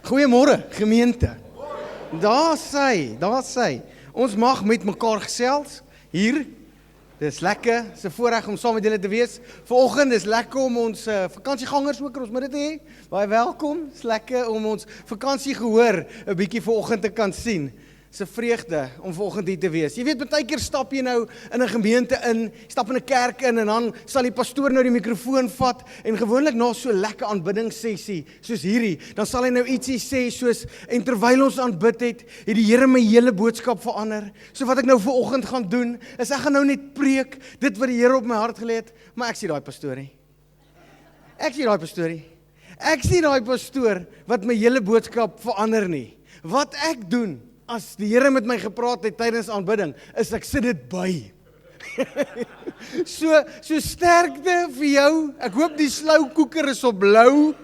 Goeiemôre, gemeente. Daar sy. Ons mag met mekaar gesels hier. Dis lekker, dis 'n voorreg om saam met julle te wees. Vanoggend is lekker om ons vakansiegangers ook in ons midde te hê. Baie welkom. Dis lekker om ons vakansiegehoor 'n bietjie vanoggend te kan sien. Dis 'n vreugde om vanoggend hier te wees. Jy weet, baie keer stap jy nou in 'n gemeente in, stap in 'n kerk in en dan sal die pastoor nou die mikrofoon vat en gewoonlik na so 'n lekker aanbiddingssessie soos hierdie, dan sal hy nou ietsie sê soos en terwyl ons aanbid het die Here my hele boodskap verander. So wat ek nou vanoggend gaan doen, is ek gaan nou net preek dit wat die Here op my hart gelê het, maar ek sien daai pastorie. Ek sien daai pastoor wat my hele boodskap verander nie. Wat ek doen as die Here met my gepraat het tydens aanbidding, is ek sit dit by. so sterkte vir jou. Ek hoop die sloukoeker is op blou.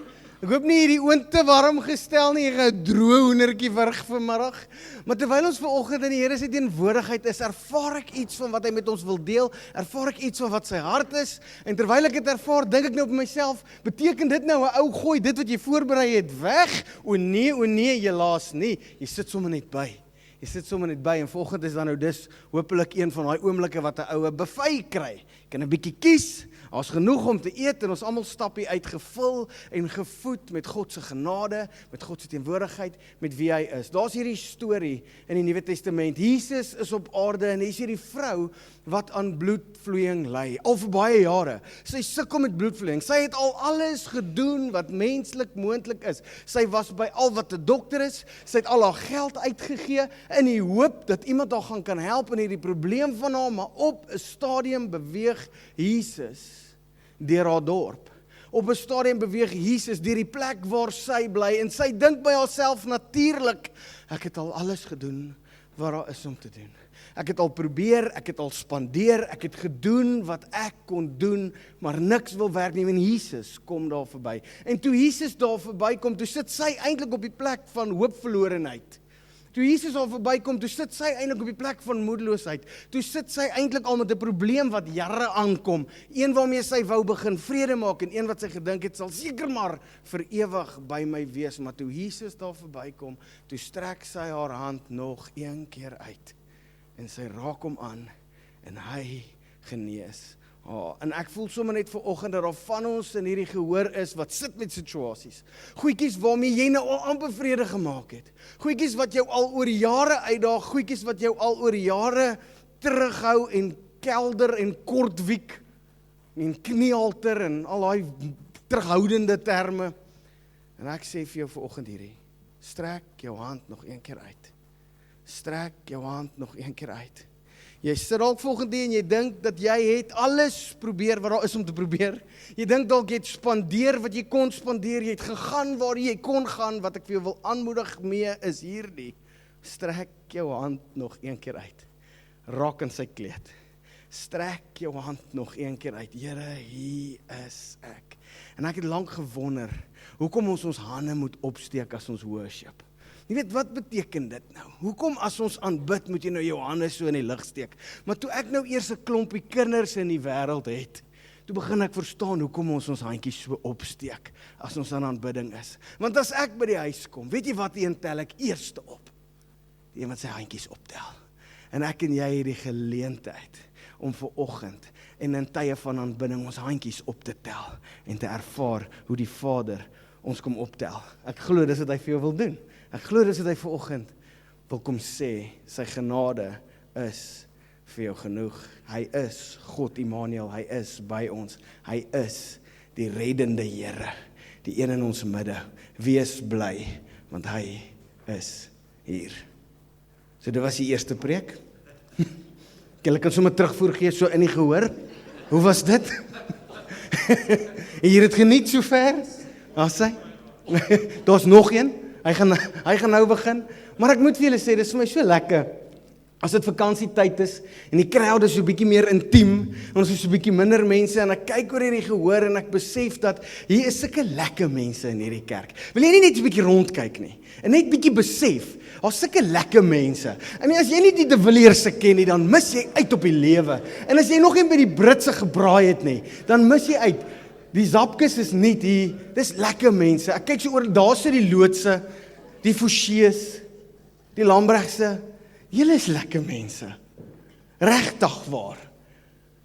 Ek hoop nie hierdie oond te warm gestel nie, jy gaan 'n droë hoendertjie verg vanmiddag. Maar terwyl ons vanoggend in die Here se teenwoordigheid is, ervaar ek iets van wat hy met ons wil deel, ervaar ek iets van wat sy hart is, en terwyl ek dit ervaar, dink ek nou op myself, beteken dit nou 'n ou gooi dit wat jy voorberei het weg? O nee, helaas nie, jy sit sommer net by. En vanoggend is dan nou dis hopelik een van daai oomblikke wat 'n oue buffet kry. Jy kan 'n bietjie kies, daar's genoeg om te eet en ons almal stap hier uit gevul en gevoed met God se genade, met God se teenwoordigheid, met wie hy is. Daar's hierdie storie in die Nuwe Testament. Jesus is op aarde en hier's hierdie vrou wat aan bloedvloeiing ly, al vir baie jare. Sy sukkel met bloedvloeiing. Sy het al alles gedoen wat menslik moontlik is. Sy was by al wat 'n dokter is. Sy het al haar geld uitgegee in die hoop dat iemand haar kan help in hierdie probleem van haar, maar op 'n stadium beweeg Jesus deur haar dorp. Op 'n stadium beweeg Jesus deur die plek waar sy bly en sy dink by haarself natuurlik, ek het al alles gedoen wat daar is om te doen. Ek het al probeer, ek het al spandeer, ek het gedoen wat ek kon doen, maar niks wil werk nie, en Jesus kom daar verby. En toe Jesus daar verby kom, toe sit sy eintlik op die plek van hoopverlorenheid. Toe Jesus al verbykom, toe sit sy eintlik op die plek van moedeloosheid. Toe sit sy eintlik al met 'n probleem wat jare aankom. Een waarmee sy wou begin vrede maak en een wat sy gedink het sal seker maar vir ewig by my wees. Maar toe Jesus daar verbykom, toe strek sy haar hand nog een keer uit. En sy raak hom aan en hy genees. En ek voel sommer net vanoggend dat daar van ons in hierdie gehoor is wat sit met situasies. Goedjies waarmee jy nou al amper vrede gemaak het. Goedjies wat jou al oor jare uitdaag, goedjies wat jou al oor jare terughou en kelder en kortwiek en kniehalter en al daai terughoudende terme. En ek sê vir jou vanoggend hierdie, strek jou hand nog een keer uit. Strek jou hand nog een keer uit. Jy sit dalk volgende en jy dink dat jy het alles probeer wat daar is om te probeer. Jy dink dalk jy het spandeer wat jy kon spandeer, jy het gegaan waar jy kon gaan. Wat ek vir jou wil aanmoedig mee is hierdie. Strek jou hand nog een keer uit. Raak in sy kleed. Strek jou hand nog een keer uit. Here, hier is ek. En ek het lank gewonder, hoekom ons hande moet opsteek as ons worship. Jy weet, wat beteken dit nou? Hoekom as ons aanbid, moet jy nou jou hande so in die lug steek? Maar toe ek nou eers 'n klompie kinders in die wêreld het, toe begin ek verstaan hoekom ons handjies so opsteek as ons aan aanbidding is. Want as ek by die huis kom, weet jy wat een tel ek eerste op? Die een wat sy handjies optel. En ek en jy het die geleentheid om vanoggend en in tye van aanbidding ons handjies op te tel en te ervaar hoe die Vader ons kom optel. Ek glo dis wat hy vir jou wil doen. Ek glo dis wat hy vanoggend wil kom sê, sy genade is vir jou genoeg. Hy is God Immanuel, hy is by ons. Hy is die reddende Here, die een in ons midde. Wees bly, want hy is hier. So dit was die eerste preek. Ek kan sommer terugvoer gee so in die gehoor. Hoe was dit? Jy het dit geniet sover? Sê? Daar's nog een. Hy gaan nou begin, maar ek moet vir julle sê, dit is vir my so lekker, as dit vakansietyd is, en die crowd is so bietjie meer intiem, en ons is so bietjie minder mense, en ek kyk oor hierdie gehoor, en ek besef dat, hier is sulke lekker mense in hierdie kerk. Wil jy nie net so bietjie rondkyk nie, en net bietjie besef, daar's sulke lekker mense. I mean, as jy nie die De Villiers se ken nie, dan mis jy uit op die lewe, en as jy nog nie by die Britse gebraai het nie, dan mis jy uit. Die Zapkes is nie dis lekker mense. Ek kyk so oor, daar sit die loodse, die Fouchés, die Lambregse, julle is lekker mense. Regtig waar.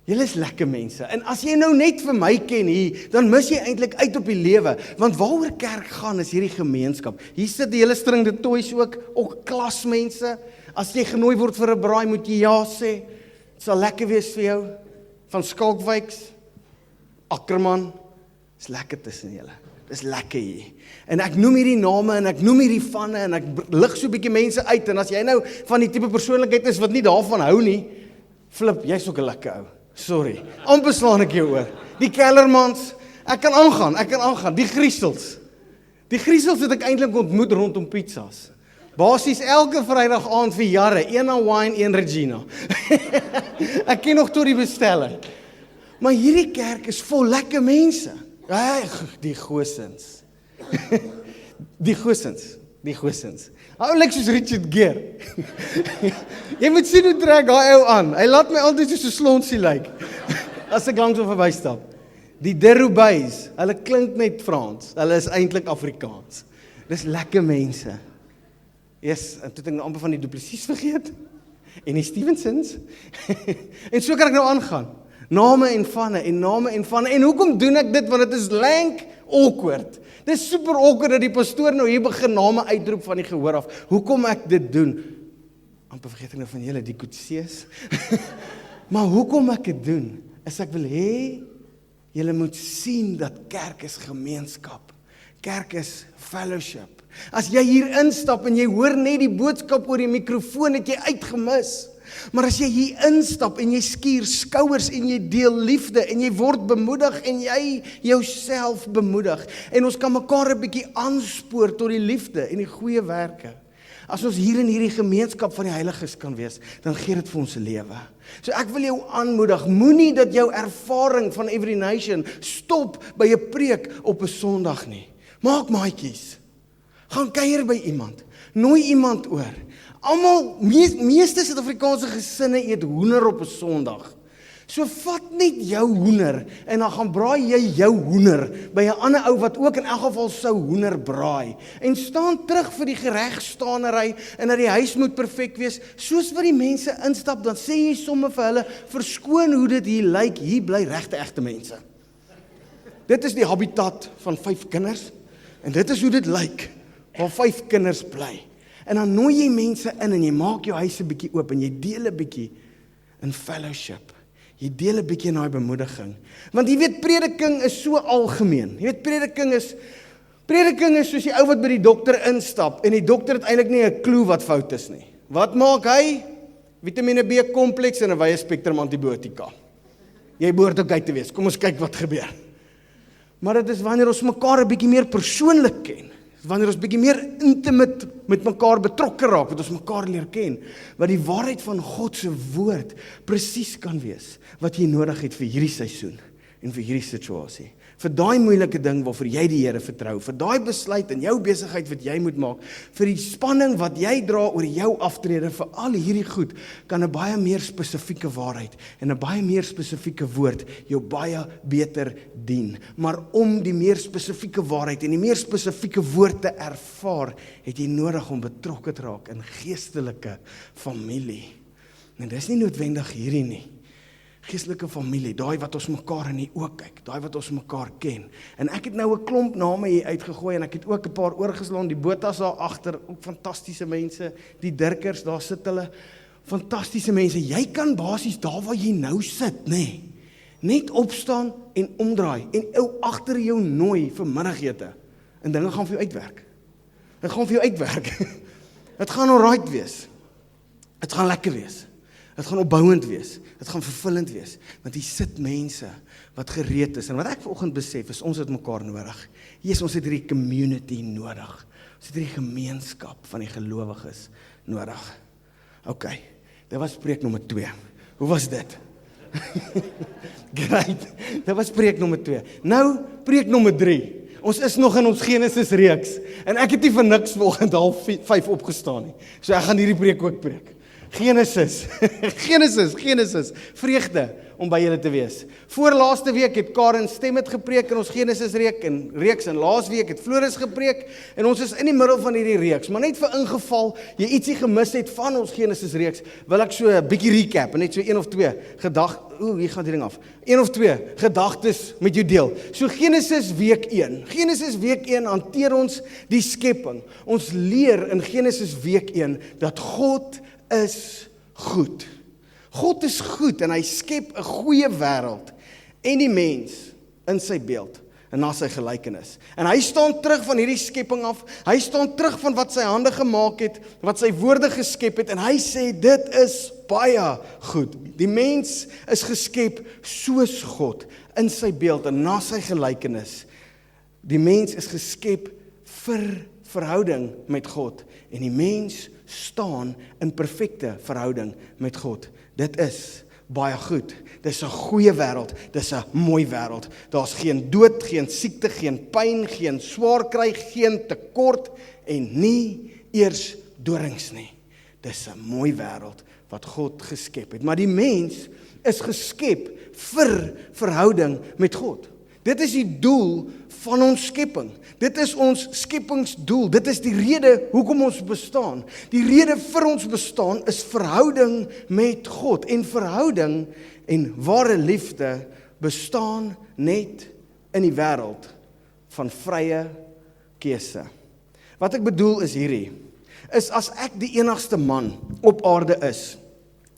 Julle is lekker mense. En as jy nou net vir my ken hier, dan mis jy eintlik uit op die lewe. Want waaroor kerk gaan is hierdie gemeenskap. Hier sit die hele string de toys ook klasmense. As jy genooi word vir 'n braai, moet jy ja sê. Dit sal lekker wees vir jou. Van Skalkwyks, Ackerman, is lekker tussen julle. Dis lekker hier. En ek noem hierdie name en ek noem hierdie vanne en ek lig so 'n bietjie mense uit. En as jy nou van die tipe persoonlikheid is wat nie daarvan hou nie, flip, jy's ook 'n lekker ou. Sorry. Amper slaan ek jou oor. Die Kellermans, ek kan aangaan. Die Griesels. Die Griesels het ek eintlik ontmoet rondom pizzas. Basies elke Vrydag aand vir jare, een Hawaiian, een Regina. Ek ken nog tot die bestelling. Maar hierdie kerk is vol lekker mense. Die Goossens. Die Goossens. Hy lyk soos Richard Gere. Jy moet sien hoe trek daai ou aan. Hy laat my altyd soos 'n slonsie lyk. As ek langs hom verbystap. Die Deroubays, hulle klink net Frans. Hulle is eintlik Afrikaans. Dis lekker mense. Yes, en toe het ek nou amper van die Du Plessis vergeet. En die Stevensons. En so kan ek nou aangaan. Name en vanne. En hoekom doen ek dit? Want dit is lank awkward. Dit is super awkward dat die pastoor nou hier begin name uitroep van die gehoor af. Hoekom ek dit doen? Amper vergeet ek nou van julle, die Koetsees. Maar hoekom ek dit doen, is ek wil hê, julle moet sien dat kerk is gemeenskap. Kerk is fellowship. As jy hier instap en jy hoor net die boodskap oor die mikrofoon, het jy uitgemis. Maar as jy hier instap en jy skuur skouers en jy deel liefde en jy word bemoedig en jy jouself bemoedig en ons kan mekaar 'n bietjie aanspoor tot die liefde en die goeie werke. As ons hier in hierdie gemeenskap van die heiliges kan wees, dan gee dit vir ons 'n lewe. So ek wil jou aanmoedig, moenie dat jou ervaring van Every Nation stop by 'n preek op 'n Sondag nie. Maak maatjies. Gaan kuier by iemand. Nooi iemand oor. Meeste Suid-Afrikaanse gesinne eet hoender op 'n Sondag. So vat net jou hoender en dan gaan braai jy jou hoender by 'n ander ou wat ook in elk geval sou hoender braai. En staan terug vir die geregstaanery en dat die huis moet perfek wees. Soos wat die mense instap, dan sê jy sommer vir hulle, verskoon hoe dit hier lyk, hier bly regte egte mense. Dit is die habitat van 5 kinders en dit is hoe dit lyk, waar 5 kinders bly. En dan nooi jy mense in en jy maak jou huis 'n bietjie oop en jy deel 'n bietjie in fellowship. Jy deel 'n bietjie in daai bemoediging. Want jy weet prediking is so algemeen. Jy weet prediking is soos die ou wat by die dokter instap en die dokter het eintlik nie 'n klou wat fout is nie. Wat maak hy? Vitamiene B kompleks en 'n wye spektrum antibiotika. Jy behoort ook uit te wees. Kom ons kyk wat gebeur. Maar dit is wanneer ons mekaar 'n bietjie meer persoonlik ken. Wanneer ons bietjie meer intimate met mekaar betrokke raak, wat ons mekaar leer ken, wat die waarheid van God se woord presies kan wees, wat jy nodig het vir hierdie seisoen en vir hierdie situasie. Vir daai moeilike ding waarvoor jy die Here vertrou, vir daai besluit in jou besigheid wat jy moet maak, vir die spanning wat jy dra oor jou aftrede, vir al hierdie goed, kan 'n baie meer spesifieke waarheid en 'n baie meer spesifieke woord jou baie beter dien. Maar om die meer spesifieke waarheid en die meer spesifieke woord te ervaar, het jy nodig om betrokke te raak in geestelike familie. En dis nie noodwendig hierdie nie. Geestelike familie, daai wat ons mekaar in die oë kyk, daai wat ons mekaar ken. En ek het nou 'n klomp name hier uitgegooi en ek het ook 'n paar oorgeslaan, die Botas daar agter, ook fantastiese mense, die Dirkers, daar sit hulle, fantastiese mense. Jy kan basies daar waar jy nou sit, nê, net opstaan en omdraai en ou agter jou nooi vir middagete. En dinge gaan vir jou uitwerk. Dit gaan vir jou uitwerk. Dit gaan alright wees. Dit gaan lekker wees. Dit gaan opbouend wees, dit gaan vervullend wees, want hier sit mense wat gereed is, en wat ek vanoggend besef is, ons het mekaar nodig. Jesus, ons het hierdie community nodig, ons het hierdie gemeenskap van die gelowiges nodig. Ok, dit was preek nommer 2, hoe was dit? Great, dit was preek nommer 2, nou preek nommer 3, ons is nog in ons Genesis reeks, en ek het nie vir niks vanoggend 4:30 opgestaan nie, so ek gaan hierdie preek ook preek. Genesis, Genesis, vreugde om by julle te wees. Voor laaste week het Karen Stem het gepreek in ons Genesis reeks en laas week het Floris gepreek en ons is in die middel van hierdie reeks, maar net vir ingeval jy ietsie gemis het van ons Genesis reeks, wil ek so 'n bietjie recap, net so 1 of 2 hier gaan die ding af, 1 of 2 gedagtes met jou deel. So Genesis week 1 hanteer ons die skepping. Ons leer in Genesis week 1 dat God is goed. God is goed en hy skep 'n goeie wêreld en die mens in sy beeld en na sy gelykenis. En hy staan terug van hierdie skepping af, hy staan terug van wat sy hande gemaak het, wat sy woorde geskep het en hy sê dit is baie goed. Die mens is geskep soos God in sy beeld en na sy gelykenis. Die mens is geskep vir verhouding met God en die mens staan in perfekte verhouding met God. Dit is baie goed. Dis 'n goeie wêreld, dis 'n mooi wêreld. Daar's geen dood, geen siekte, geen pyn, geen swaar kry, geen tekort en nie eers dorings nie. Dis 'n mooi wêreld wat God geskep het. Maar die mens is geskep vir verhouding met God. Dit is die doel van ons skepping. Dit is ons skepingsdoel. Dit is die rede hoekom ons bestaan. Die rede vir ons bestaan is verhouding met God. En verhouding en ware liefde bestaan net in die wêreld van vrye keuse. Wat ek bedoel is hierdie, is as ek die enigste man op aarde is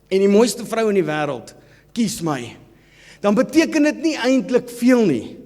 en die mooiste vrou in die wêreld kies my, dan beteken dit nie eintlik veel nie,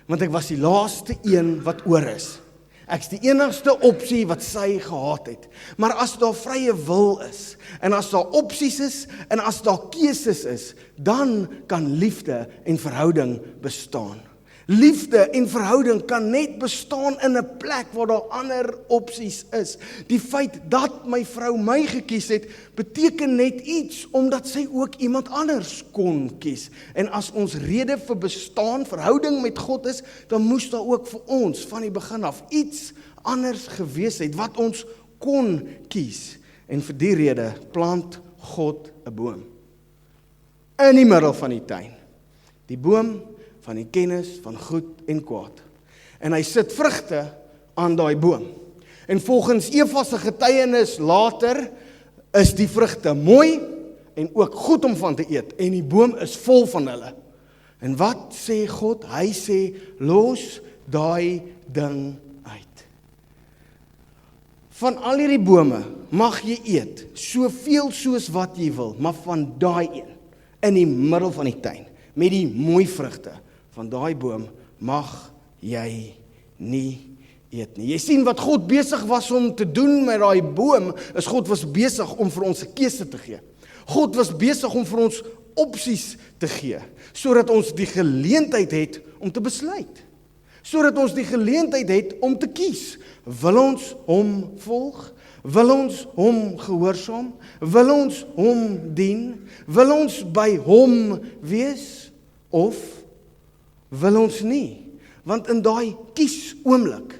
want ek was die laaste een wat oor is. Ek's die enigste opsie wat sy gehad het. Maar as daar vrye wil is, en as daar opsies is, en as daar keuses is, dan kan liefde en verhouding bestaan. Liefde en verhouding kan net bestaan in 'n plek waar daar ander opsies is. Die feit dat my vrou my gekies het, beteken net iets omdat sy ook iemand anders kon kies. En as ons rede vir bestaan, verhouding met God is, dan moes daar ook vir ons van die begin af iets anders gewees het wat ons kon kies. En vir die rede plant God 'n boom in die middel van die tuin. Die boom van die kennis van goed en kwaad. En hy sit vrugte aan daai boom. En volgens Eva se getuienis later is die vrugte mooi en ook goed om van te eet. En die boom is vol van hulle. En wat sê God? Hy sê, los daai ding uit. Van al hierdie bome mag jy eet, soveel soos wat jy wil, maar van daai een, in die middel van die tuin, met die mooi vrugte, van daai boom mag jy nie eet nie. Jy sien wat God besig was om te doen met daai boom, is God was besig om vir ons 'n keuse te gee. God was besig om vir ons opsies te gee, sodat ons die geleentheid het om te besluit. Sodat ons die geleentheid het om te kies. Wil ons hom volg? Wil ons hom gehoorsaam? Wil ons hom dien? Wil ons by hom wees? Of wil ons nie? Want in daai kies oomblik,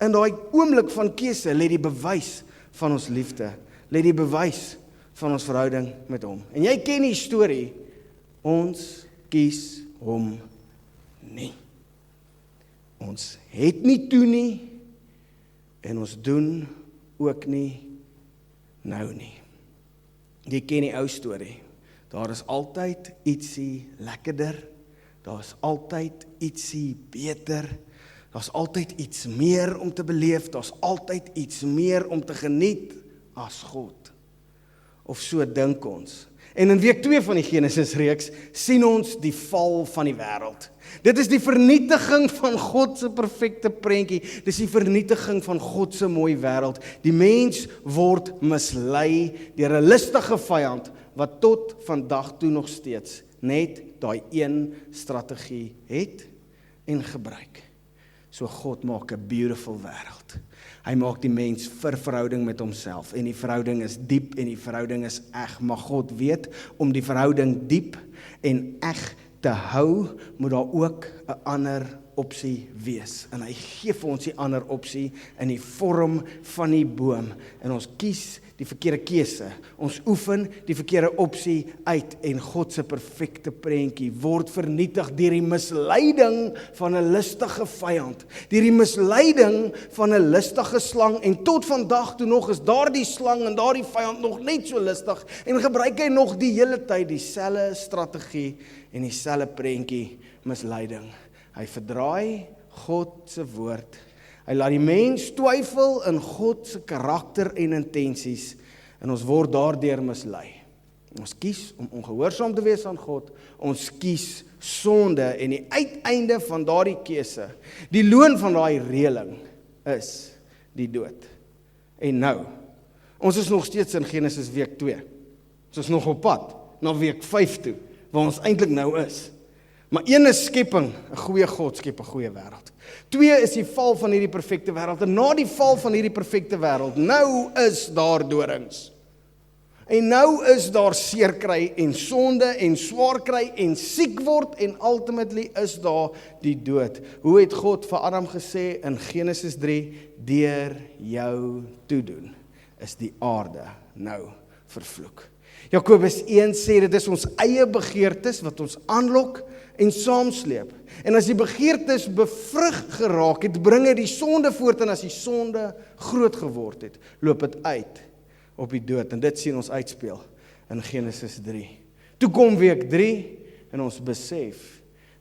in daai oomblik van keuse, lê die bewys van ons liefde, lê die bewys van ons verhouding met hom. En jy ken die storie, ons kies hom nie. Ons het nie toe nie, en ons doen ook nie nou nie. Jy ken die ou storie, daar is altyd ietsie lekkerder, daar is altyd ietsie beter, daar is altyd iets meer om te beleef, daar is altyd iets meer om te geniet as God. Of so dink ons. En in week 2 van die Genesis reeks sien ons die val van die wêreld. Dit is die vernietiging van God se perfekte prentjie. Dis die vernietiging van God se mooi wêreld. Die mens word mislei deur 'n listige vyand wat tot vandag toe nog steeds net daai een strategie het en gebruik. So God maak 'n beautiful wêreld. Hy maak die mens vir verhouding met homself en die verhouding is diep en die verhouding is eg. Maar God weet, om die verhouding diep en eg te hou, moet daar ook 'n ander opsie wees. En hy gee vir ons die ander opsie in die vorm van die boom. En ons kies die verkeerde keuse. Ons oefen die verkeerde opsie uit en God se perfekte prentjie word vernietig deur die misleiding van 'n listige vyand, deur die misleiding van 'n listige slang en tot vandag toe nog is daardie slang en daardie vyand nog net so listig en gebruik hy nog die hele tyd dieselfde strategie en dieselfde prentjie misleiding. Hy verdraai God se woord. Hy laat die mens twyfel in God se karakter en intensies en ons word daardeur mislei. Ons kies om ongehoorsaam te wees aan God, ons kies sonde en die uiteinde van daardie keuse, die loon van daai reëling is die dood. En nou, ons is nog steeds in Genesis week 2. Ons is nog op pad na week 5 toe, waar ons eintlik nou is. Maar een is skepping, 'n goeie God skep 'n goeie wêreld. 2 is die val van hierdie perfekte wêreld. En na die val van hierdie perfekte wêreld, nou is daar dorings. En nou is daar seer kry en sonde en swaar kry en siek word en ultimately is daar die dood. Hoe het God vir Adam gesê in Genesis 3, deur jou toedoen is die aarde nou vervloek. Jakobus 1 sê dit is ons eie begeertes wat ons aanlok en saamsleep. En as die begeertes bevrug geraak het, bring dit die sonde voort en as die sonde groot geword het, loop dit uit op die dood. En dit sien ons uitspeel in Genesis 3. Toe kom week 3 en ons besef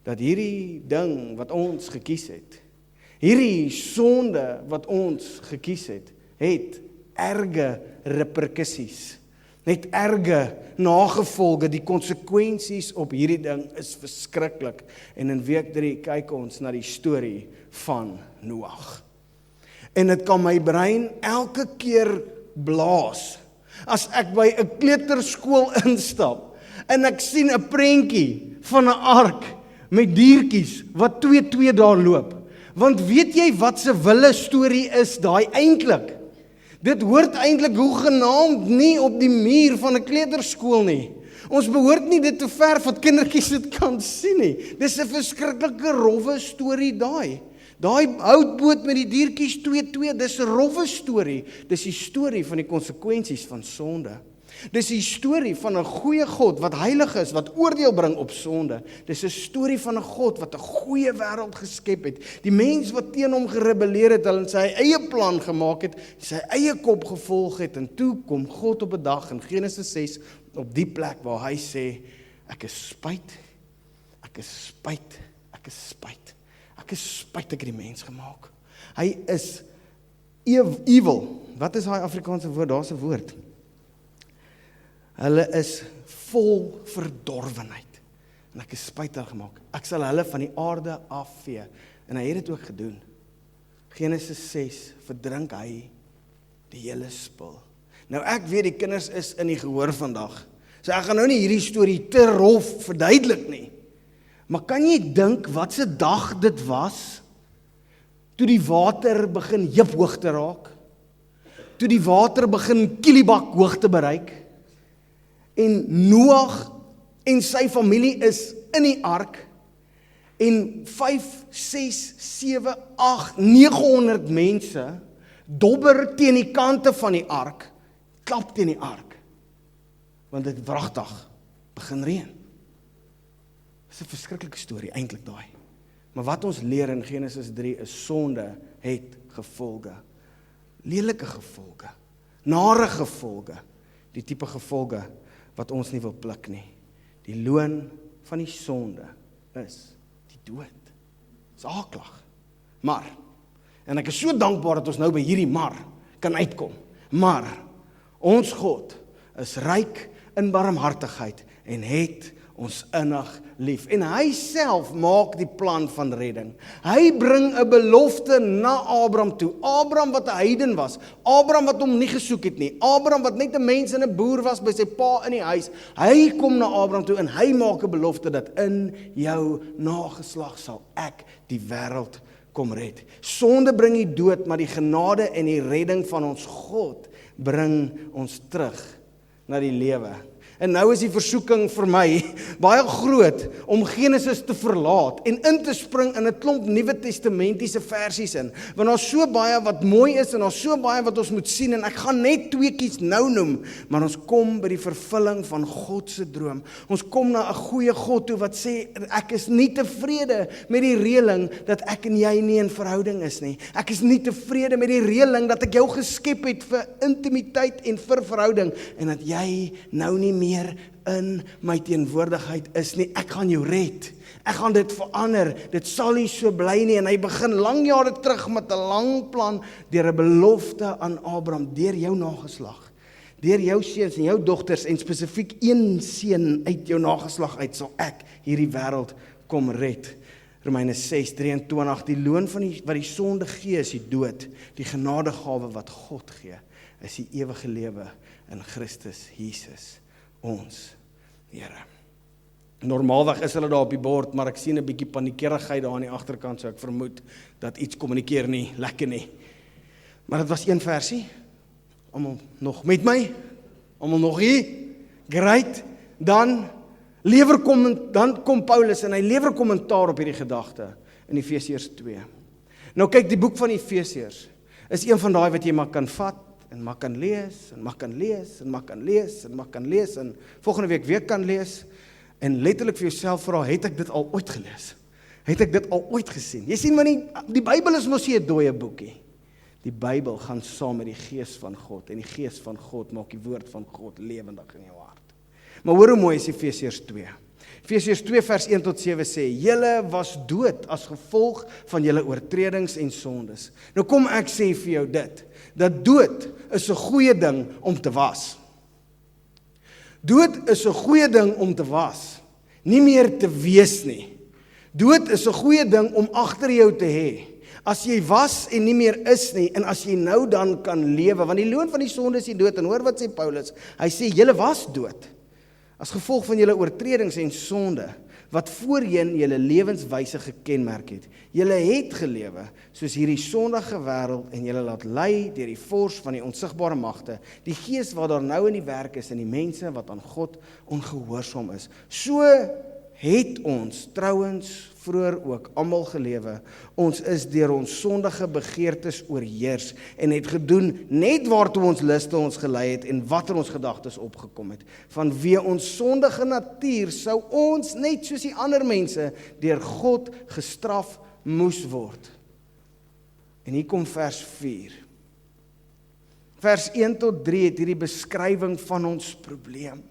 dat hierdie ding wat ons gekies het, hierdie sonde wat ons gekies het erge reperkusies. Net erge nagevolge, die konsekwensies op hierdie ding is verskriklik. En in week 3 kyk ons na die storie van Noag. En dit kan my brein elke keer blaas, as ek by 'n kleuterskool instap, en ek sien 'n prentjie van 'n ark, met diertjies, wat 2 daar loop. Want weet jy wat se wille storie is daai eintlik? Dit hoort eintlik hoegenaamd nie op die muur van 'n kleuterskool nie. Ons behoort nie dit te verf wat kindertjies dit kan sien nie. Dis 'n verskriklike rowwe storie daai. Daai houtboot met die diertjies 2, dis 'n rowwe storie. Dis die storie van die konsekwensies van sonde. Dis die storie van 'n goeie God wat heilig is, wat oordeel bring op sonde. Dis 'n storie van 'n God wat 'n goeie wêreld geskep het. Die mens wat teen hom gerebelleer het, hulle sy eie plan gemaak het, sy eie kop gevolg het en toe kom God op 'n dag in Genesis 6 op die plek waar hy sê, ek is spyt, ek is spyt, ek is spyt. Ek is spyt ek het die mens gemaak. Hy is evil. Wat is daai Afrikaanse woord? Daar's 'n woord. Hulle is vol verdorwenheid. En ek is spyt gemaak. Ek sal hulle van die aarde afvee. En hy het dit ook gedoen. Genesis 6 verdrink hy die hele spul. Nou ek weet die kinders is in die gehoor vandag. So ek gaan nou nie hierdie storie te rof verduidelik nie. Maar kan jy dink wat se dag dit was? Toe die water begin heuphoog te raak. Toe die water begin kielibak hoogte bereik. En Noag en sy familie is in die ark en 5, 6, 7, 8, 900 mense dobber teen die kante van die ark, klap teen die ark, want dit wragtig begin reën. Dit is 'n verskriklike storie eintlik daai. Maar wat ons leer in Genesis 3 is sonde het gevolge. Lelike gevolge, nare gevolge, die tipe gevolge wat ons nie wil pluk nie. Die loon van die sonde is die dood. Dis aaklag. Maar, en ek is so dankbaar dat ons nou by hierdie maar kan uitkom. Maar, ons God is ryk in barmhartigheid en het ons innig lief. En hy self maak die plan van redding. Hy bring 'n belofte na Abraham toe. Abraham wat 'n heiden was. Abraham wat hom nie gesoek het nie. Abraham wat net 'n mens en 'n boer was by sy pa in die huis. Hy kom na Abraham toe en hy maak 'n belofte dat in jou nageslag sal ek die wêreld kom red. Sonde bring die dood, maar die genade en die redding van ons God bring ons terug na die lewe. En nou is die versoeking vir my baie groot om Genesis te verlaat en in te spring in 'n klomp Nuwe Testamentiese versies in. Want daar's so baie wat mooi is en daar's so baie wat ons moet sien en ek gaan net tweeetjies nou noem, maar ons kom by die vervulling van God se droom. Ons kom na 'n goeie God toe wat sê ek is nie tevrede met die reëling dat ek en jy nie in verhouding is nie. Ek is nie tevrede met die reëling dat ek jou geskep het vir intimiteit en vir verhouding en dat jy nou nie meer in my teenwoordigheid is nie. Ek gaan jou red. Ek gaan dit verander. Dit sal nie so bly nie. En hy begin lang jare terug met 'n lang plan deur 'n belofte aan Abraham, deur jou nageslag, deur jou seuns en jou dogters en spesifiek een seun uit jou nageslag uit sal ek hierdie wêreld kom red. Romeine 6:23, die loon van wat die sonde gee is die dood. Die genadegawe wat God gee is die ewige lewe in Christus Jesus, ons Here. Normaalweg is hulle daar op die bord, maar ek sien 'n bietjie paniekerigheid daar aan die agterkant, so ek vermoed dat iets kommunikeer nie lekker nie. Maar dit was een versie. Almal nog met my? Almal nog hier? Great. Dan kom Paulus en hy lewer kommentaar op hierdie gedagte in Efesiërs 2. Nou kyk, die boek van Efesiërs is een van daai wat jy maar kan vat en maar kan lees, en maar kan lees, en maar kan lees, en maar kan lees, en volgende week weer kan lees, en letterlik vir jouself vra, het ek dit al ooit gelees? Het ek dit al ooit gesien? Jy sien maar nie, die Bybel is mos nie 'n dooie boekie. Die Bybel gaan saam met die Gees van God, en die Gees van God maak die woord van God lewendig in jou hart. Maar hoor hoe mooi is Efesiërs 2. Efesiërs 2 vers 1 tot 7 sê, julle was dood as gevolg van julle oortredings en sondes. Nou kom ek sê vir jou dit, dat dood is 'n goeie ding om te was. Dood is 'n goeie ding om te was, nie meer te wees nie. Dood is 'n goeie ding om agter jou te hê. As jy was en nie meer is nie, en as jy nou dan kan lewe, want die loon van die sonde is die dood, en hoor wat sê Paulus, hy sê, julle was dood, as gevolg van julle oortredings en sonde, wat voorheen julle lewenswyse gekenmerk het. Julle het gelewe soos hierdie sondige wêreld en julle laat lei deur die vors van die onsigbare magte, die gees wat daar nou in die werk is in die mense wat aan God ongehoorsaam is. So het ons trouwens vroeër ook almal gelewe. Ons is deur ons sondige begeertes oorheers en het gedoen net waartoe ons liste ons gelei het en watter ons gedagtes opgekom het. Vanweë ons sondige natuur sou ons net soos die ander mense deur God gestraf moes word. En hier kom vers 4. Vers 1 tot 3 het hierdie beskrywing van ons probleem.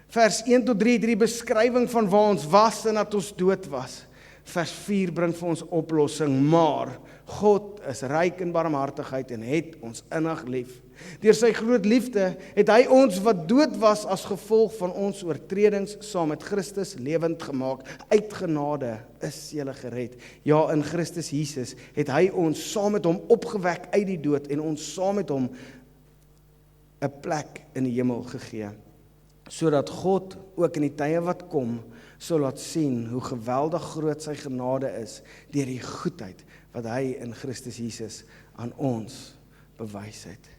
Vers 1 tot 3 het hierdie beskrywing van waar ons was en dat ons dood was. Vers 4 bring vir ons oplossing, maar God is ryk in barmhartigheid en het ons innig lief. Deur sy groot liefde het hy ons wat dood was as gevolg van ons oortredings saam met Christus lewend gemaak. Uit genade is julle gered. Ja, in Christus Jesus het hy ons saam met hom opgewek uit die dood en ons saam met hom 'n plek in die hemel gegee, sodat God ook in die tye wat kom sal laat sien hoe geweldig groot sy genade is deur die goedheid wat hy in Christus Jesus aan ons bewys het.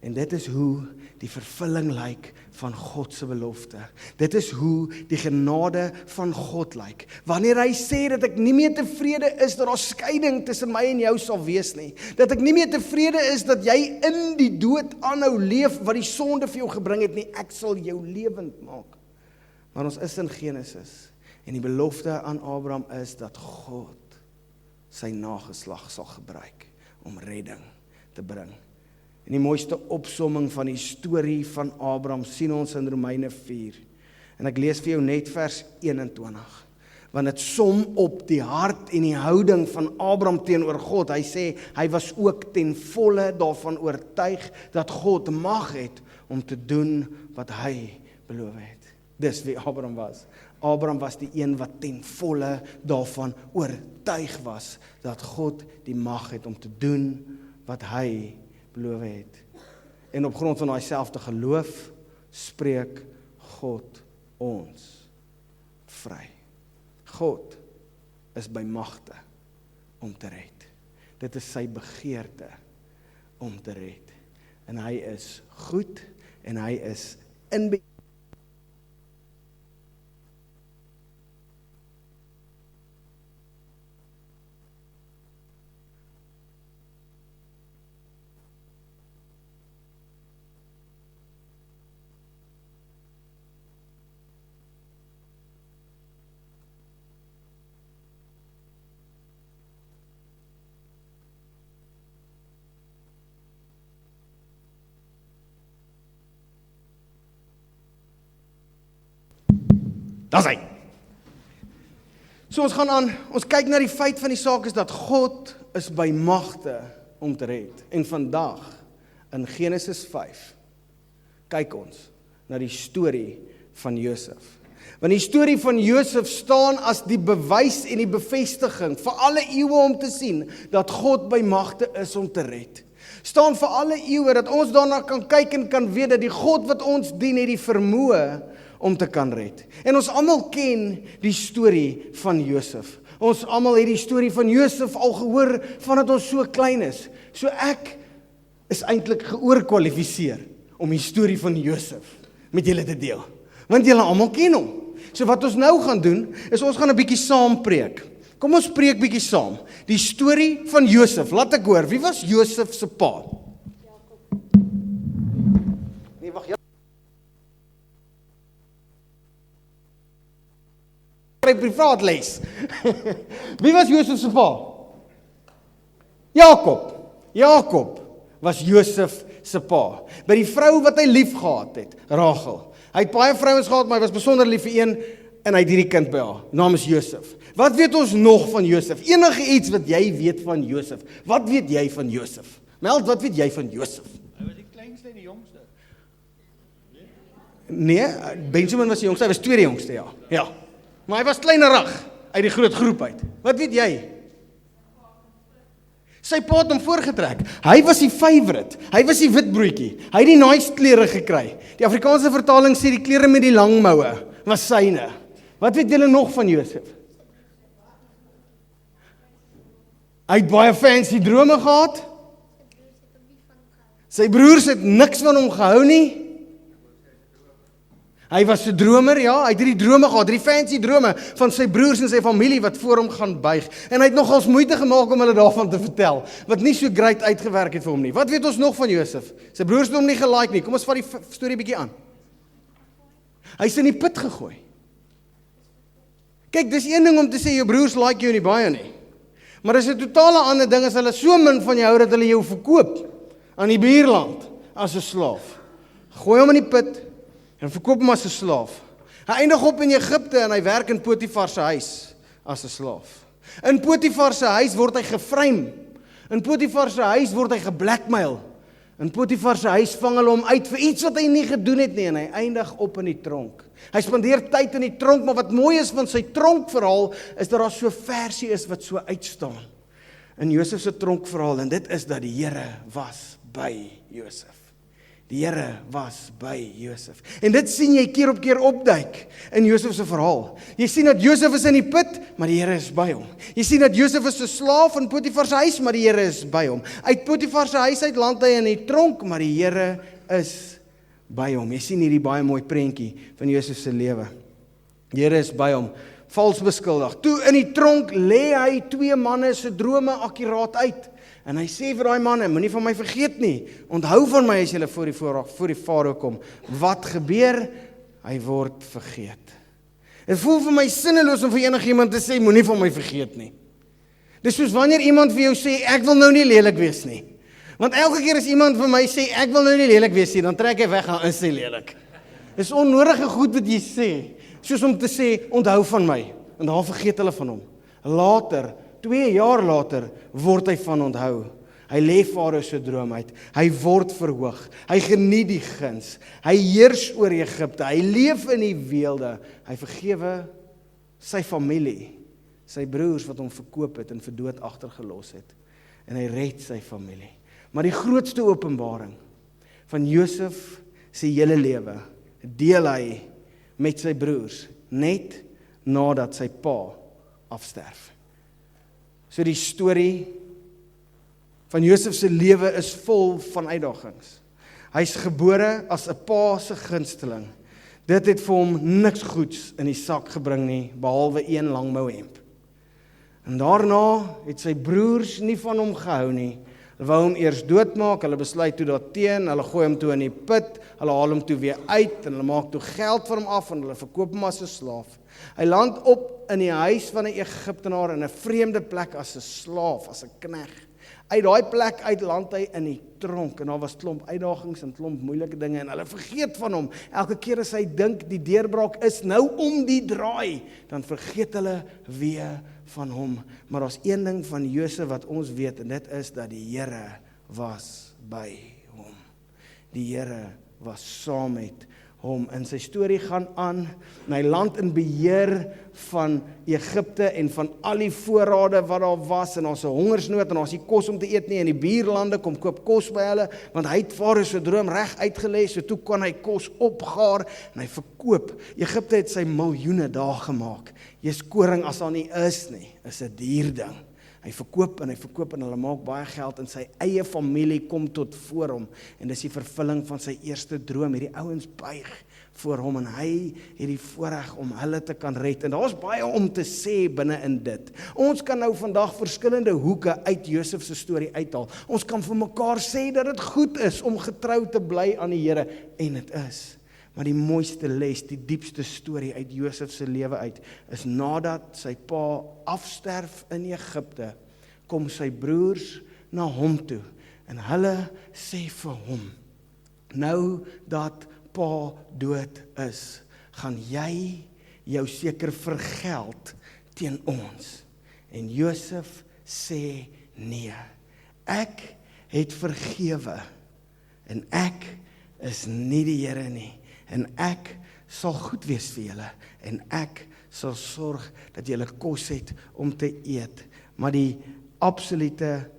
En dit is hoe die vervulling lyk van God se belofte. Dit is hoe die genade van God lyk. Wanneer hy sê dat ek nie meer tevrede is dat daar skeiding tussen my en jou sal wees nie. Dat ek nie meer tevrede is dat jy in die dood aanhou leef wat die sonde vir jou gebring het nie. Ek sal jou lewend maak. Maar ons is in Genesis. En die belofte aan Abraham is dat God sy nageslag sal gebruik om redding te bring. En die mooiste opsomming van die storie van Abraham sien ons in Romeine 4. En ek lees vir jou net vers 21. Want dit som op die hart en die houding van Abraham teenoor God. Hy sê, hy was ook ten volle daarvan oortuig dat God mag het om te doen wat hy beloof het. Dis wie Abraham was. Abraham was die een wat ten volle daarvan oortuig was dat God die mag het om te doen wat hy beloof het. En op grond van daai selfde geloof spreek God ons vry. God is by magte om te red. Dit is sy begeerte om te red. En hy is goed en hy is in Dis hy. So ons gaan aan, ons kyk na die feit van die saak is dat God is by magte om te red. En vandag, in Genesis 5, kyk ons na die storie van Josef. Want die storie van Josef staan as die bewys en die bevestiging vir alle eeue om te sien dat God by magte is om te red. Staan vir alle eeue dat ons daarna kan kyk en kan weet dat die God wat ons dien het die vermoë om te kan red. En ons almal ken die storie van Josef. Ons almal het die storie van Josef al gehoor vandat ons so klein is. So ek is eintlik geoorkwalifiseer om die storie van Josef met julle te deel. Want julle almal ken hom. So wat ons nou gaan doen, is ons gaan 'n bietjie saam preek. Kom ons preek bietjie saam. Die storie van Josef, laat ek hoor, wie was Josef se pa? Nee, wag, ja. Kry privaat les. Wie was Josef se pa? Jakob was Josef se pa. By die vrou wat hy lief gehad het, Rachel. Hy het baie vrouens gehad, maar hy was besonder lief vir een en hy het hierdie kind by haar. Naam is Josef. Wat weet ons nog van Josef? Enige iets wat jy weet van Josef. Wat weet jy van Josef? Meld, wat weet jy van Josef? Hy was die kleinste en die jongste. Nee, Benjamin was die jongste, hy was tweede jongste, ja. Ja. Maar hy was kleinerig uit die groot groep uit. Wat weet jy? Sy pa het hom voorgetrek. Hy was die favourite. Hy was die wit broodjie. Hy het die nice klere gekry. Die Afrikaanse vertaling sê die klere met die lang moue was syne. Wat weet julle nog van Josef? Hy het baie fancy drome gehad. Sy broers het niks van hom gehou nie. Hy was 'n dromer, ja, hy het hierdie drome gehad, die fancy drome van sy broers en sy familie wat voor hom gaan buig. En hy het nogals moeite gemaak om hulle daarvan te vertel, wat nie so great uitgewerk het vir hom nie. Wat weet ons nog van Josef? Sy broers het hom nie gelike nie. Kom ons vat die storie bietjie aan. Hy is in die put gegooi. Kyk, dis een ding om te sê jou broers like jou nie baie nie. Maar dis 'n totale ander ding as hulle so min van jou hou dat hulle jou verkoop aan die buurland as 'n slaaf. Gooi hom in die put en verkoop hom as 'n slaaf. Hy eindig op in Egipte en hy werk in Potifar se huis as 'n slaaf. In Potifar se huis word hy geframe. In Potifar se huis word hy geblackmail. In Potifar se huis vang hulle hom uit vir iets wat hy nie gedoen het nie en hy eindig op in die tronk. Hy spandeer tyd in die tronk, maar wat mooi is van sy tronkverhaal is dat daar so 'n versie is wat so uitstaan in Josef se tronkverhaal en dit is dat die Here was by Josef. Die Here was by Josef. En dit sien jy keer op keer opduik in Josef se verhaal. Jy sien dat Josef is in die put, maar die Here is by hom. Jy sien dat Josef is 'n slaaf in Potifar se huis, maar die Here is by hom. Uit Potifar se huis uit land hy in die tronk, maar die Here is by hom. Jy sien hierdie baie mooi prentjie van Josef se lewe. Die Here is by hom, vals beskuldig. Toe in die tronk lê hy 2 manne se drome akkuraat uit. En hy sê vir daai manne, moenie van my vergeet nie. Onthou van my as julle voor die farao kom. Wat gebeur? Hy word vergeet. Dit voel vir my sinneloos om vir enigiemand te sê, moenie van my vergeet nie. Dis soos wanneer iemand vir jou sê, ek wil nou nie lelik wees nie. Want elke keer as iemand vir my sê, ek wil nou nie lelik wees nie, dan trek hy weg en is hy lelik. Dis onnodige goed wat jy sê, soos om te sê, onthou van my. En dan vergeet hulle van hom. Later, 2 jaar later, word hy van onthou. Hy lê farao se droom uit. Hy word verhoog. Hy geniet die guns. Hy heers oor Egipte. Hy leef in die weelde. Hy vergewe sy familie, sy broers wat hom verkoop het en vir dood agtergelos het. En hy red sy familie. Maar die grootste openbaring van Josef se hele lewe deel hy met sy broers net nadat sy pa afsterf. So die storie van Josef se lewe is vol van uitdagings. Hy's gebore as 'n pa se gunsteling. Dit het vir hom niks goeds in die sak gebring nie, behalwe een langmou hemp. En daarna het sy broers nie van hom gehou nie. Hulle wou hom eers doodmaak, hulle besluit toe daarteen, hulle gooi hom toe in die put, hulle haal hom toe weer uit en hulle maak toe geld vir hom af en hulle verkoop hom as 'n slaaf. Hy land op in die huis van 'n Egiptenaar in 'n vreemde plek as 'n slaaf, as 'n knegg. Uit daai plek uit land hy in die tronk, en daar was klomp uitdagings en klomp moeilike dinge, en hulle vergeet van hom. Elke keer as hy dink die deurbraak is nou om die draai, dan vergeet hulle weer van hom. Maar daar's een ding van Josef wat ons weet, en dit is dat die Here was by hom. Die Here was saam met hom. En sy storie gaan aan, en hy land in beheer van Egipte en van al die voorrade wat daar was, en daar's 'n hongersnood, en daar's nie kos om te eet nie, en die buurlande kom koop kos by hulle, want hy het Farao se droom reg uitgelê, so toe kan hy kos opgaar, en hy verkoop. Egipte het sy miljoene daar gemaak. Jy's koring as daar nie is nie, is 'n duur ding. Hy verkoop en hulle maak baie geld, en sy eie familie kom tot voor hom, en dis die vervulling van sy eerste droom. Hierdie ouens buig voor hom, en hy het die voorreg om hulle te kan red, en daar's baie om te sê binne in dit. Ons kan nou vandag verskillende hoeke uit Josef se storie uithaal. Ons kan vir mekaar sê dat dit goed is om getrou te bly aan die Here, en dit is. Maar die mooiste les, die diepste storie uit Josef se lewe uit, is nadat sy pa afsterf in Egipte, kom sy broers na hom toe, en hulle sê vir hom, nou dat pa dood is, gaan jy jou seker vergeld teen ons. En Josef sê nee, ek het vergewe, en ek is nie die Here nie, en ek sal goed wees vir julle, en ek sal sorg dat julle kos het om te eet. Maar die absolute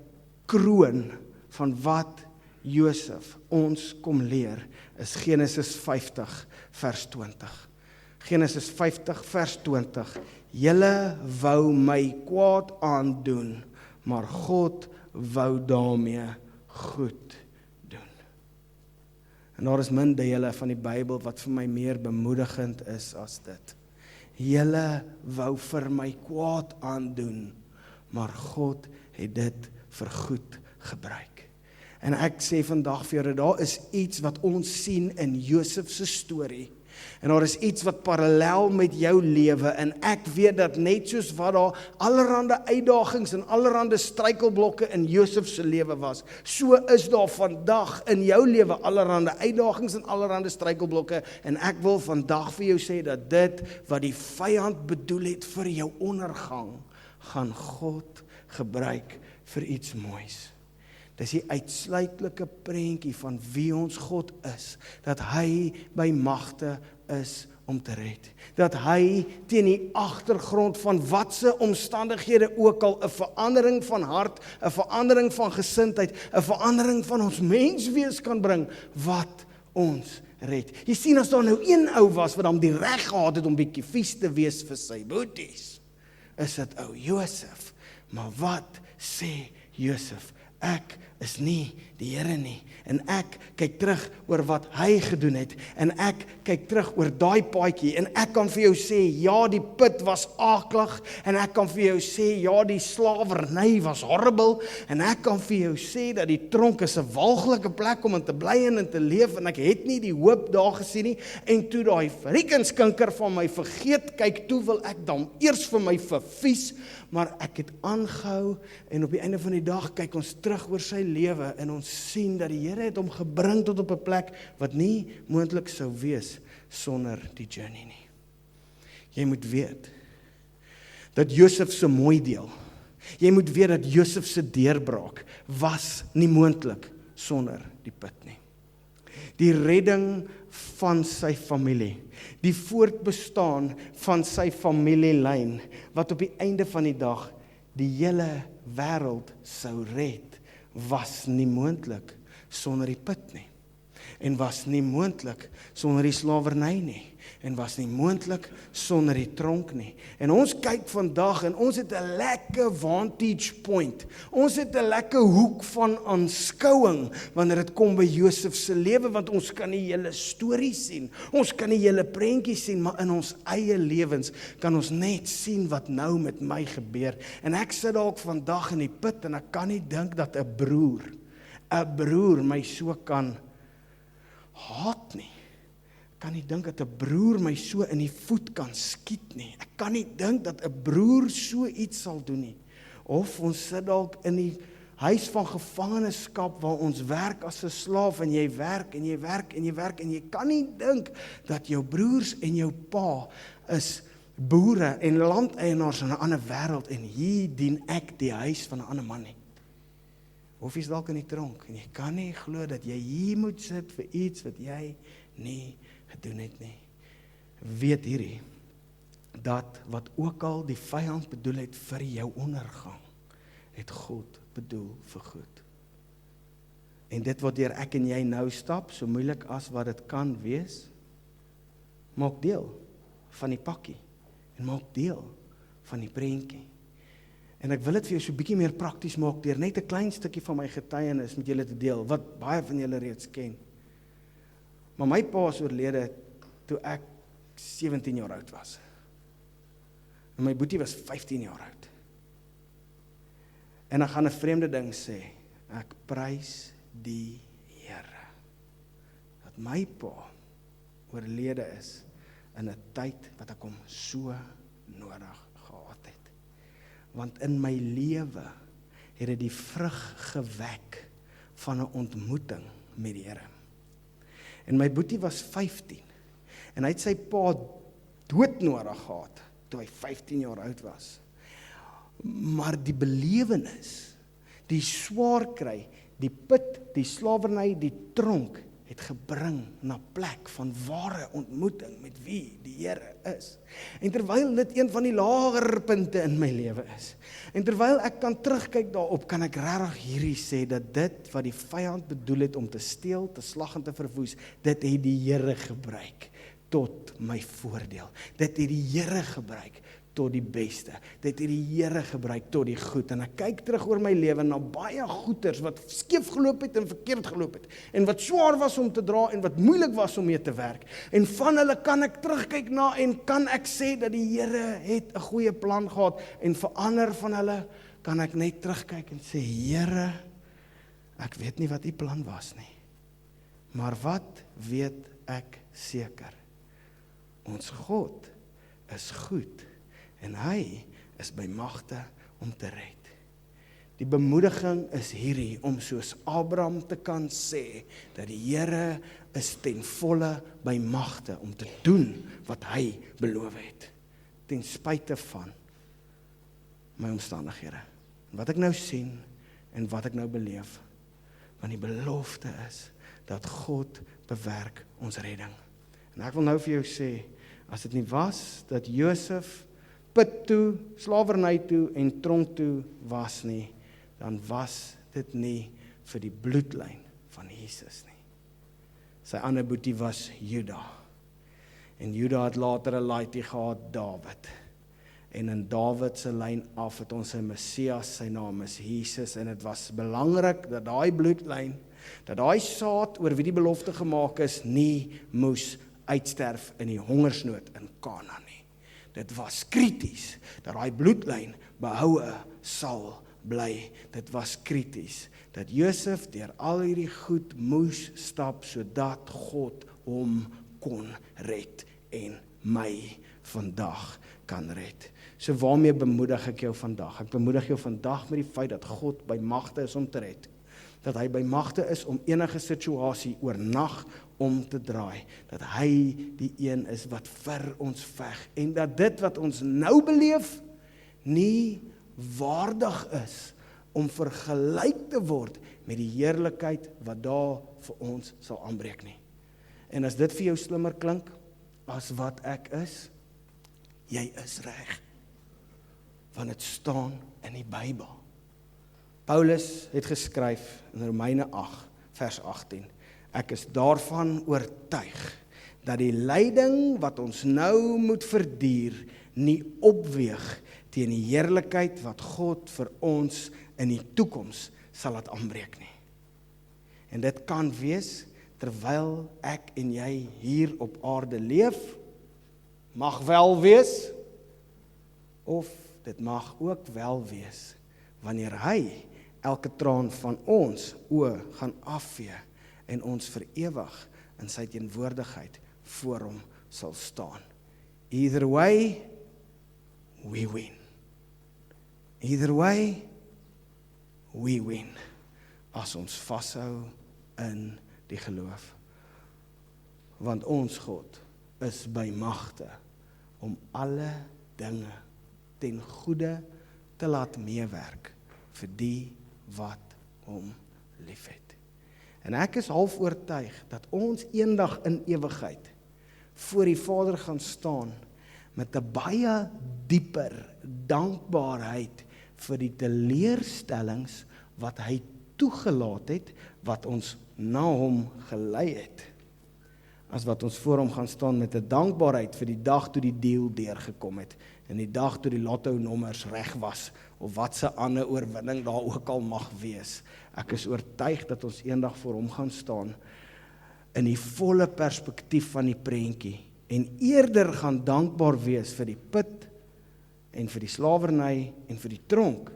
kroon van wat Josef ons kom leer, is Genesis 50 vers 20. Genesis 50 vers 20. Julle wou my kwaad aandoen, maar God wou daarmee goed doen. En daar is min dele van die Bybel wat vir my meer bemoedigend is as dit. Julle wou vir my kwaad aandoen, maar God het dit vir goed gebruik. En ek sê vandag vir julle, daar is iets wat ons sien in Josef se storie, en daar is iets wat parallel met jou lewe, en ek weet dat net soos wat daar allerhande uitdagings en allerhande struikelblokke in Josef se lewe was, so is daar vandag in jou lewe allerhande uitdagings en allerhande struikelblokke, en ek wil vandag vir jou sê dat dit wat die vyand bedoel het vir jou ondergang, gaan God gebruik vir iets moois. Dis die uitsluitlike prentjie van wie ons God is, dat hy by magte is om te red. Dat hy teen die agtergrond van watse omstandighede ook al 'n verandering van hart, 'n verandering van gesindheid, 'n verandering van ons menswees kan bring, wat ons red. Jy sien, as daar nou een ou was wat hom die reg gehad het om bietjie vies te wees vir sy boeties, is dit ou Josef. Maar wat sê Josef? Ek is nie die Here nie, en ek kyk terug oor wat hy gedoen het, en ek kyk terug oor daai paadjie, en ek kan vir jou sê, ja, die put was aaklig, en ek kan vir jou sê, ja, die slawerny was horrible, en ek kan vir jou sê dat die tronk is 'n walglike plek om in te bly en te leef, en ek het nie die hoop daar gesien nie, en toe daai friekenskinker van my vergeet kyk, toe wil ek dan eers vir my vervies, maar ek het aangehou, en op die einde van die dag kyk ons terug oor sy lewe, en ons sien dat die Here het hom gebring tot op 'n plek wat nie moontlik sou wees sonder die journey nie. Jy moet weet dat Josef se mooi deel, jy moet weet dat Josef se deurbraak was nie moontlik sonder die put nie. Die redding van sy familie, die voortbestaan van sy familielyn, wat op die einde van die dag die hele wêreld sou red, was nie moontlik sonder die put nie, en was nie moontlik sonder die slawerny nie, en was nie moontlik sonder die tronk nie. En ons kyk vandag, en ons het 'n lekker vantage point, ons het 'n lekker hoek van aanskouing, wanneer dit kom by Josef se lewe, want ons kan nie hele storie sien, ons kan nie hele prentjie sien, maar in ons eie lewens kan ons net sien wat nou met my gebeur. En ek sit dalk vandag in die put, en ek kan nie dink dat 'n broer my so kan haat nie. Ek kan nie dink dat 'n broer my so in die voet kan skiet nie. Ek kan nie dink dat 'n broer so iets sal doen nie. Of ons sit dalk in die huis van gevangenskap waar ons werk as 'n slaaf en jy werk en jy werk en jy werk en jy kan nie dink dat jou broers en jou pa is boere en landeienaars in 'n ander wêreld en hier dien ek die huis van 'n ander man nie. Of jy's dalk in die tronk en jy kan nie glo dat jy hier moet sit vir iets wat jy nie gedoen het nie. Weet hierdie, dat wat ook al die vyand bedoel het vir jou ondergang, het God bedoel vir goed. En dit wat deur ek en jy nou stap, so moeilik as wat dit kan wees, maak deel van die pakkie en maak deel van die prentjie. En ek wil dit vir jou so 'n bietjie meer prakties maak deur net 'n klein stukkie van my getuienis met julle te deel, wat baie van julle reeds ken. Maar my pa is oorlede toe ek 17 jaar oud was. En my boetie was 15 jaar oud. En ek gaan 'n vreemde ding sê, ek prys die Here, dat my pa oorlede is in 'n tyd wat ek hom so nodig gehad het. Want in my lewe het dit die vrug gewek van 'n ontmoeting met die Here. En my boetie was 15, en hy het sy pa doodnodig gehad, toe hy 15 jaar oud was. Maar die belewenis, die swaar kry, die put, die slawerny, die tronk, het gebring na plek van ware ontmoeting met wie die Here is. En terwyl dit een van die lager punte in my lewe is, en terwyl ek kan terugkyk daarop, kan ek regtig hierdie sê, dat dit wat die vyand bedoel het om te steel, te slag en te verwoes, dit het die Here gebruik tot my voordeel. Dit het die Here gebruik tot die beste. Dit het die Here gebruik tot die goed. En ek kyk terug oor my lewe na baie goeters wat skeef geloop het en verkeerd geloop het. En wat swaar was om te dra en wat moeilik was om mee te werk. En van hulle kan ek terugkyk na en kan ek sê dat die Here het 'n goeie plan gehad. En vir ander van hulle kan ek net terugkyk en sê, Here, ek weet nie wat u plan was nie. Maar wat weet ek seker? Ons God is goed. En hy is by magte om te red. Die bemoediging is hierdie, om soos Abraham te kan sê, dat die Here is ten volle by magte om te doen wat hy beloof het, ten spyte van my omstandighede. Wat ek nou sien, en wat ek nou beleef, want die belofte is, dat God bewerk ons redding. En ek wil nou vir jou sê, as dit nie was, dat Josef put toe, slawerny toe en tronk toe was nie, dan was dit nie vir die bloedlyn van Jesus nie. Sy ander boetie was Juda. En Juda het later 'n laaitjie gehad, Dawid. En in Dawid se lyn af het ons 'n Messias, sy naam is Jesus, en dit was belangrik dat daai bloedlyn, dat daai saad oor wie die belofte gemaak is, nie moes uitsterf in die hongersnood in Kanaan nie. Dit was krities, dat daai bloedlyn behoue sal bly. Dit was krities, dat Josef deur al hierdie goed moes stap, sodat God hom kon red, en my vandag kan red. So waarmee bemoedig ek jou vandag? Ek bemoedig jou vandag met die feit dat God by magte is om te red. Dat hy by magte is om enige situasie oornag om te draai. Dat hy die een is wat vir ons veg. En dat dit wat ons nou beleef, nie waardig is om vergelyk te word met die heerlikheid wat daar vir ons sal aanbreek nie. En as dit vir jou slimmer klink as wat ek is, jy is reg. Want dit staan in die Bybel. Paulus het geskryf in Romeine 8, vers 18. Ek is daarvan oortuig dat die lyding wat ons nou moet verduur nie opweeg teen die heerlikheid wat God vir ons in die toekoms sal laat aanbreek nie. En dit kan wees terwyl ek en jy hier op aarde leef, mag wel wees, of dit mag ook wel wees wanneer hy elke traan van ons oë gaan afvee en ons vir ewig in sy teenwoordigheid voor hom sal staan. Either way, we win. Either way, we win, as ons vashou in die geloof. Want ons God is by magte om alle dinge ten goeie te laat meewerk vir die wat hom liefhet. En ek is half oortuig dat ons eendag in ewigheid voor die Vader gaan staan met 'n baie dieper dankbaarheid vir die teleurstellings wat hy toegelaat het, wat ons na hom gelei het, as wat ons voor hom gaan staan met 'n dankbaarheid vir die dag toe die deal deurgekom het, en die dag toe die lotto-nommers reg was, of wat se ander oorwinning daar ook al mag wees. Ek is oortuig dat ons eendag voor hom gaan staan, in die volle perspektief van die prentjie, en eerder gaan dankbaar wees vir die put, en vir die slawerny, en vir die tronk,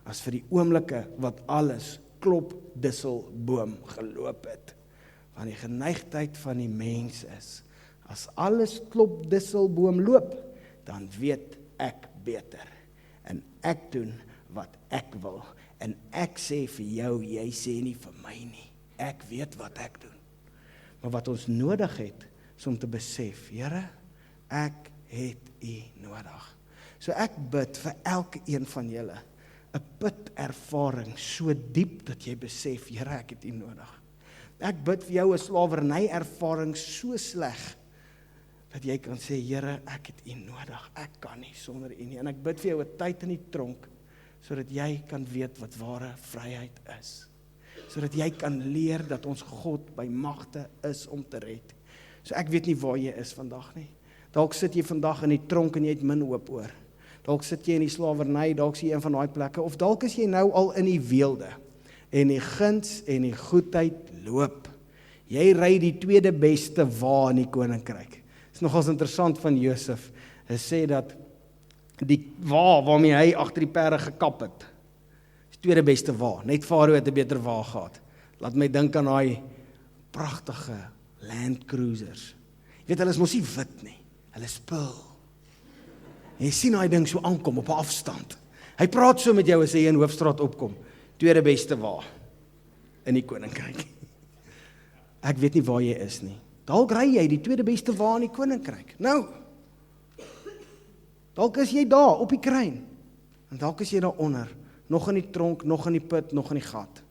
as vir die oomblikke wat alles klopdisselboom geloop het. Want die geneigtheid van die mens is, as alles klopdisselboom loop, dan weet ek beter, en ek doen wat ek wil, en ek sê vir jou, jy sê nie vir my nie, ek weet wat ek doen. Maar wat ons nodig het, is om te besef, Here, ek het U nodig. So ek bid vir elke een van julle, 'n putervaring so diep, dat jy besef, Here, ek het U nodig. Ek bid vir jou 'n slawerny ervaring so sleg, dat jy kan sê, Here, ek het U nodig, ek kan nie sonder U nie, en ek bid vir jou 'n tyd in die tronk, sodat jy kan weet wat ware vryheid is, sodat jy kan leer dat ons God by magte is om te red. So ek weet nie waar jy is vandag nie, dalk sit jy vandag in die tronk en jy het min hoop oor, dalk sit jy in die slawerny, dalk is jy een van daai plekke, of dalk is jy nou al in die weelde, en die guns en die goedheid loop, jy ry die tweede beste wa in die koninkryk. Is nogals interessant van Josef, hy sê dat die wa waarmee hy agter die perde gekap het, is tweede beste wa, net Farao het 'n beter wa gehad. Laat my dink aan daai pragtige Land Cruisers. Jy weet, hulle is mos nie wit nie, hulle is pil. En jy sien daai ding so aankom op 'n afstand. Hy praat so met jou as hy in Hoofstraat opkom, tweede beste wa in die koninkryk. Ek weet nie waar jy is nie. Dalk ry jy die tweede beste wa in die koninkryk. Nou, dalk is jy daar op die kruin, en dalk is jy daar onder, nog in die tronk, nog in die put, nog in die gat.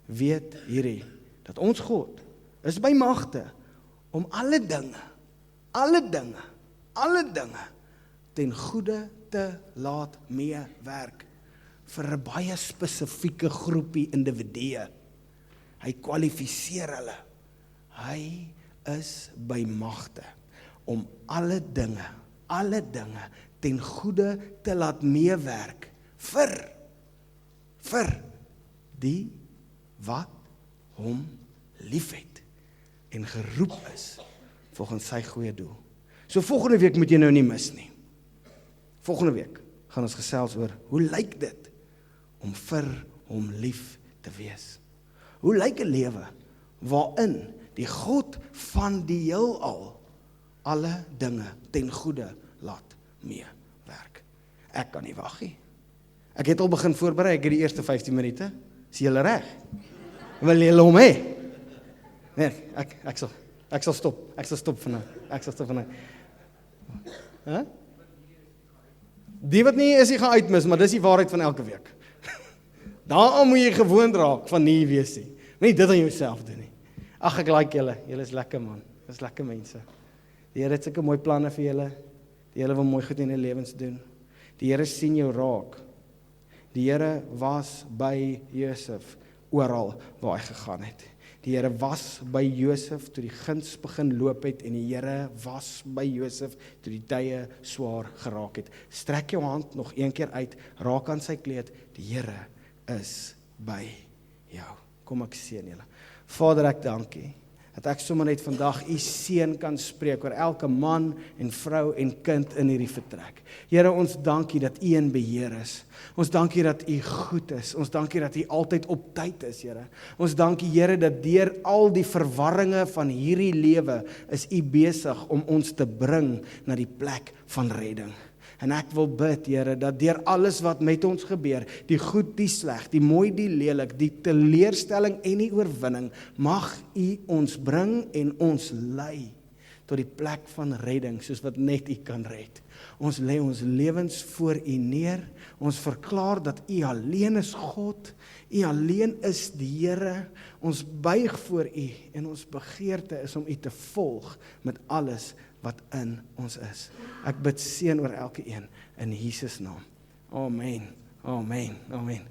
Weet hierdie, dat ons God is by magte om alle dinge ten goeie te laat meewerk vir 'n baie spesifieke groepie individue. Hy kwalifiseer hulle. Hy is by magte om alle dinge ten goeie te laat meewerk vir die wat hom liefhet en geroep is volgens sy goeie doel. So volgende week moet jy nou nie mis nie. Volgende week gaan ons gesels oor, hoe lyk dit om vir hom lief te wees? Hoe lyk 'n lewe waarin die God van die heelal alle dinge ten goeie laat meewerk? Ek kan nie wag nie. Ek het al begin voorberei, ek het die eerste 15 minute. Is julle reg? Wil julle hom hê? Nee, ek sal stop. Ek sal stop vanaf. Huh? Die wat nie is, jy gaan uitmis, maar dis die waarheid van elke week. Daarom moet jy gewoond raak van nie wees nie. Nie dit aan jouself doen nie. Ag, ek like julle is lekker man, is lekker mense. Die Here het sulke mooi planne vir julle, die Here wil mooi goed in julle lewens doen. Die Here sien jou raak. Die Here was by Josef oral waar hy gegaan het. Die Here was by Josef toe die guns begin loop het, en die Here was by Josef toe die tye swaar geraak het. Strek jou hand nog een keer uit, raak aan sy kleed, die Here is by jou. Kom ek seën julle. Vader, ek dankie dat ek sommer net vandag u seën kan spreek oor elke man en vrou en kind in hierdie vertrek. Here, ons dankie dat u in beheer is. Ons dankie dat u goed is. Ons dankie dat u altyd op tyd is, Here. Ons dankie, Here, dat deur al die verwarringe van hierdie lewe is u besig om ons te bring na die plek van redding. En ek wil bid, Here, dat deur alles wat met ons gebeur, die goed, die sleg, die mooi, die lelik, die teleurstelling en die oorwinning, mag U ons bring en ons lei tot die plek van redding, soos wat net U kan red. Ons lê ons lewens voor U neer, ons verklaar dat U alleen is God, U alleen is die Here, ons buig voor U en ons begeerte is om U te volg met alles wat in ons is. Ek bid seën oor elke een in Jesus naam. Amen. Amen. Amen.